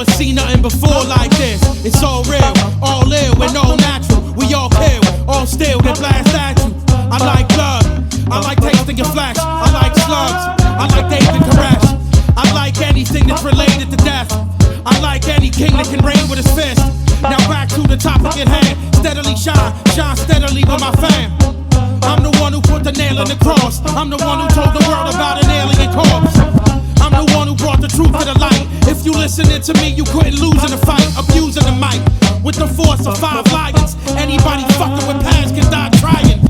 never seen nothing before like this. It's all real, all ill, and all natural. We all kill, all still, they blast at you. I like blood, I like tasting your flesh. I like slugs, I like David Koresh. I like anything that's related to death. I like any king that can reign with his fist. Now back to the topic at hand. Steadily shine, shine steadily with my fam. I'm the one who put the nail in the cross. I'm the one who told the world about an alien corpse. I'm the one who brought the truth to the light. If you listening to me, you couldn't lose in a fight. Abusing the mic with the force of 5 lions. Anybody fucking with pads can die trying.